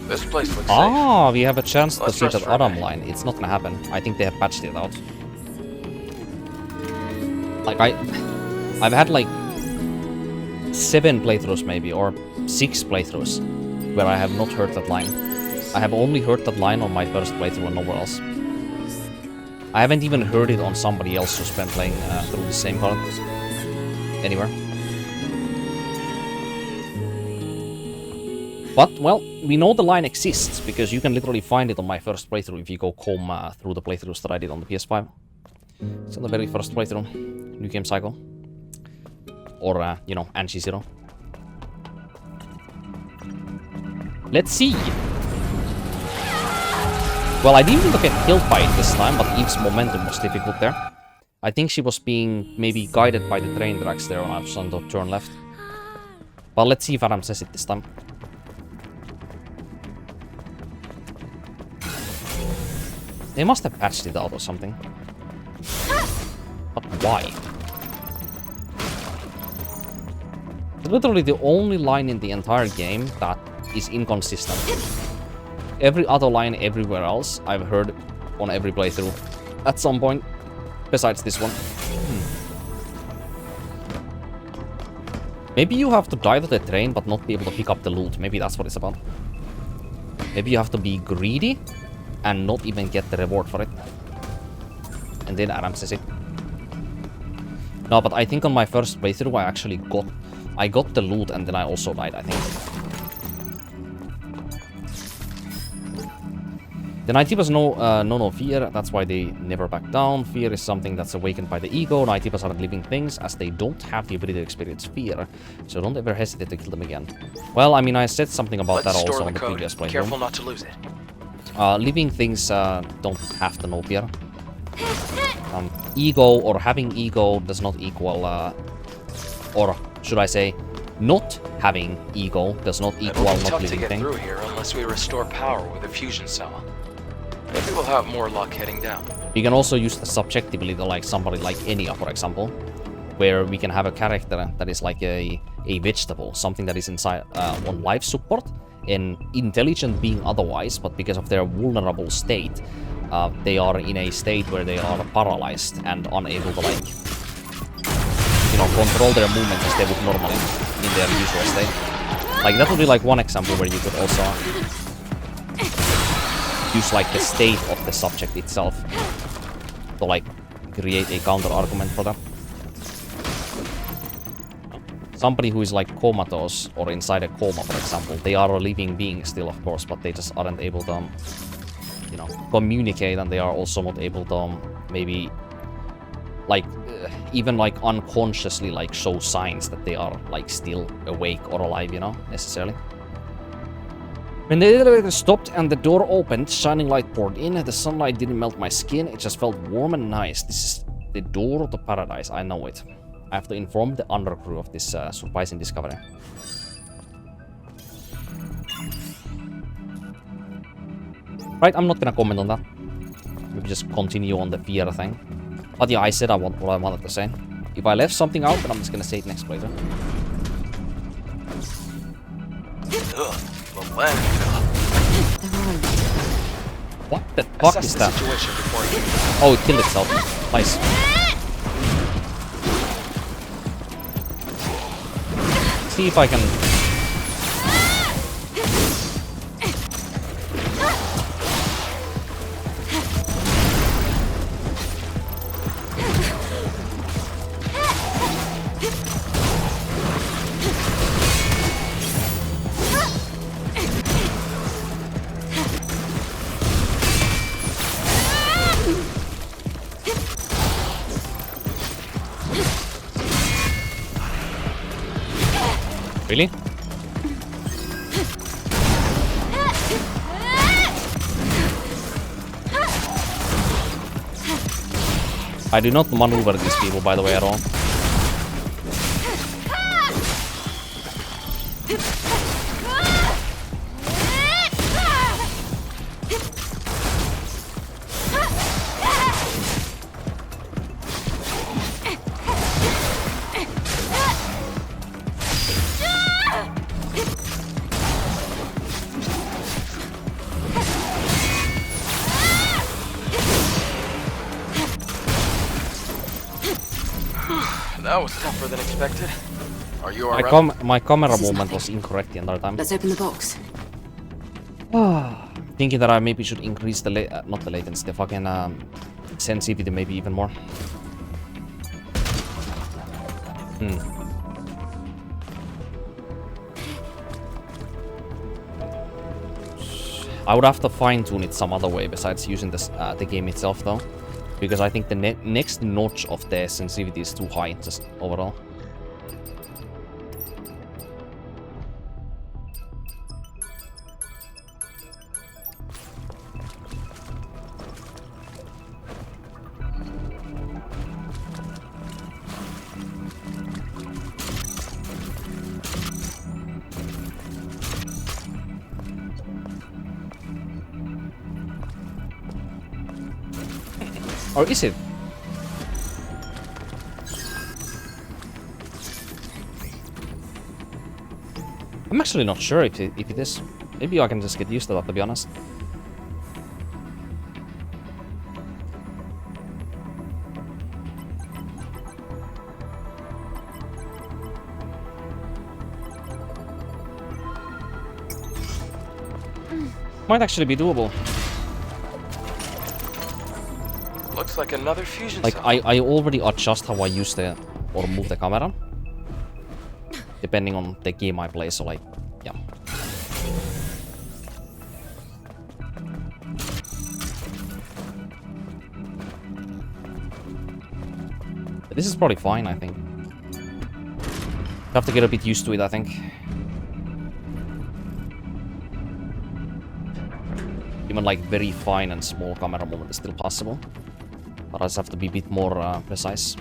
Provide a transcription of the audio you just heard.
This place looks Ah, we have a chance to Let's see rest that for a Adam night. line. It's not gonna happen. I think they have patched it out. Like, I've had like 7 playthroughs maybe, or 6 playthroughs, where I have not heard that line. I have only heard that line on my first playthrough and nowhere else. I haven't even heard it on somebody else who's been playing through the same part anywhere. But, well, we know the line exists, because you can literally find it on my first playthrough if you go comb through the playthroughs that I did on the PS5. It's on the very first playthrough. New Game Cycle. Or, you know, Angie Zero. Let's see! Well, I didn't even get killed by it this time, but Eve's momentum was difficult there. I think she was being maybe guided by the train tracks there when I was on the turn left. But let's see if Adam says it this time. They must have patched it out or something. But why? Literally the only line in the entire game that is inconsistent. Every other line everywhere else I've heard on every playthrough at some point, besides this one. Maybe you have to die to the train but not be able to pick up the loot. Maybe that's what it's about. Maybe you have to be greedy and not even get the reward for it. And then Adam says it. No, but I think on my first playthrough I actually got the loot and then I also died, I think. The 90% no fear, that's why they never back down. Fear is something that's awakened by the ego. 90% aren't living things as they don't have the ability to experience fear. So don't ever hesitate to kill them again. Well, I mean, I said something about that also on the previous playthrough. Careful not to lose it. Living things don't have to know fear. Ego or having ego does not equal, or should I say, not having ego does not equal not tough to living get thing. through here unless we restore power with a fusion cell. Maybe we'll have more luck heading down. You can also use the subjectivity to like somebody like Enya, for example, where we can have a character that is like a vegetable, something that is inside on life support, and intelligent being otherwise, but because of their vulnerable state, they are in a state where they are paralyzed and unable to like, you know, control their movements as they would normally in their usual state. Like that would be like one example where you could also use like the state of the subject itself to like create a counter argument for that. Somebody who is like comatose or inside a coma, for example, they are a living being still, of course, but they just aren't able to, you know, communicate, and they are also not able to maybe like even like unconsciously like show signs that they are like still awake or alive, you know, necessarily. When the elevator stopped and the door opened, shining light poured in. The sunlight didn't melt my skin, it just felt warm and nice. This is the door to paradise, I know it. I have to inform the undercrew of this surprising discovery. Right, I'm not gonna comment on that. Maybe just continue on the fear thing. But yeah, I said what I wanted to say. If I left something out, then I'm just gonna say it next playthrough. What the fuck is that? Oh, it killed itself. Nice. See if I can... Really? I do not maneuver these people, by the way, at all. That was tougher than expected. Are you My, alright? my camera This is movement nothing. was incorrect the entire time. Let's open the box. Thinking that I maybe should increase the not the latency, the fucking sensitivity maybe even more. I would have to fine-tune it some other way besides using this, the game itself though. Because I think the next notch of the sensitivity is too high, just overall. Or is it? I'm actually not sure if it is. Maybe I can just get used to that, to be honest. Might actually be doable. Looks like another fusion Like, cell. I already adjust how I use the, or move the camera. Depending on the game I play, so like, yeah. But this is probably fine, I think. Have to get a bit used to it, I think. Even like very fine and small camera movement is still possible. But I just have to be a bit more precise.